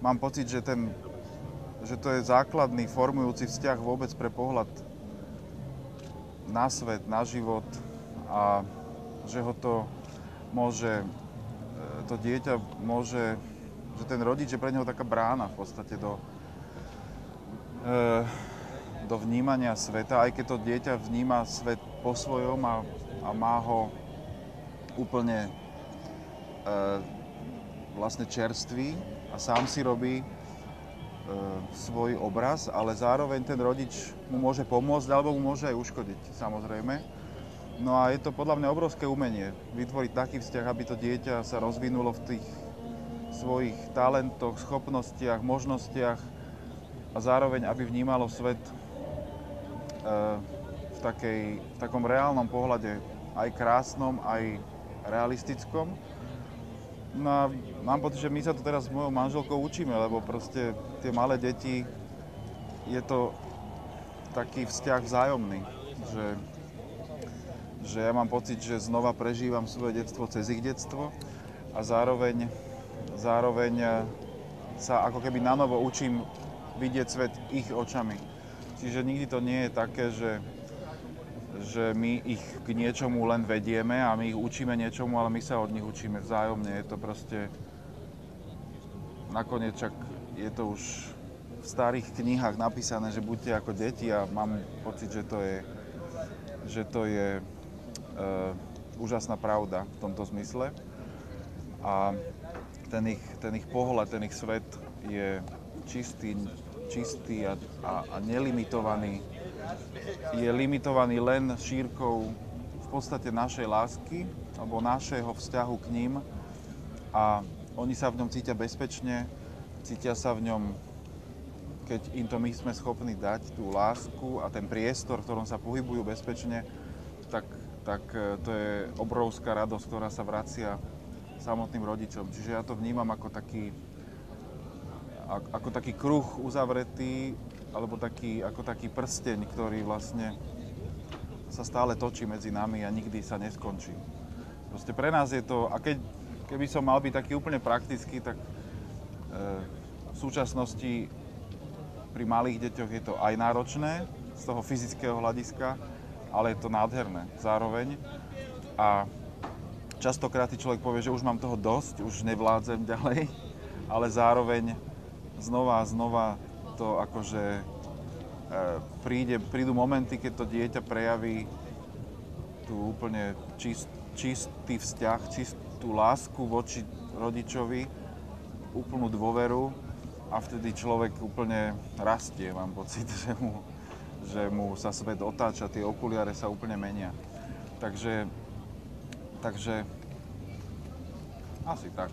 mám pocit, že to je základný formujúci vzťah vôbec pre pohľad na svet, na život a že ho to môže, to dieťa môže, že ten rodič je pre neho taká brána v podstate do vnímania sveta, aj keď to dieťa vníma svet po svojom a má ho úplne vlastne čerstvý a sám si robí svoj obraz, ale zároveň ten rodič mu môže pomôcť alebo mu môže aj uškodiť, samozrejme. No a je to podľa mňa obrovské umenie vytvoriť taký vzťah, aby to dieťa sa rozvinulo v tých svojich talentoch, schopnostiach, možnostiach a zároveň aby vnímalo svet v takom reálnom pohľade, aj krásnom, aj realistickom. No a mám pocit, že my sa to teraz s mojou manželkou učíme, lebo proste tie malé deti, je to taký vzťah vzájomný, že ja mám pocit, že znova prežívam svoje detstvo cez ich detstvo a zároveň sa ako keby nanovo učím vidieť svet ich očami. Čiže nikdy to nie je také, že my ich k niečomu len vedieme a my ich učíme niečomu, ale my sa od nich učíme vzájomne. Je to proste, nakoniec čak je to už v starých knihách napísané, že buďte ako deti a mám pocit, že to je úžasná pravda v tomto zmysle. A ten ich pohľad, ten ich svet je čistý a nelimitovaný. Je limitovaný len šírkou v podstate našej lásky alebo našeho vzťahu k ním a oni sa v ňom cítia bezpečne, cítia sa v ňom, keď im to my sme schopní dať, tú lásku a ten priestor, v ktorom sa pohybujú bezpečne, tak to je obrovská radosť, ktorá sa vracia samotným rodičom. Čiže ja to vnímam ako taký kruh uzavretý, alebo ako taký prsteň, ktorý vlastne sa stále točí medzi nami a nikdy sa neskončí. Proste pre nás je to, a keby som mal byť taký úplne praktický, tak v súčasnosti pri malých deťoch je to aj náročné z toho fyzického hľadiska, ale je to nádherné zároveň. A častokrát človek povie, že už mám toho dosť, už nevládzem ďalej, ale zároveň znova a znova to akože prídu momenty, keď to dieťa prejaví tú úplne čistý vzťah, čistú lásku voči rodičovi, úplnú dôveru a vtedy človek úplne rastie, mám pocit, že mu sa svet otáča, tie okuliare sa úplne menia. Takže asi tak.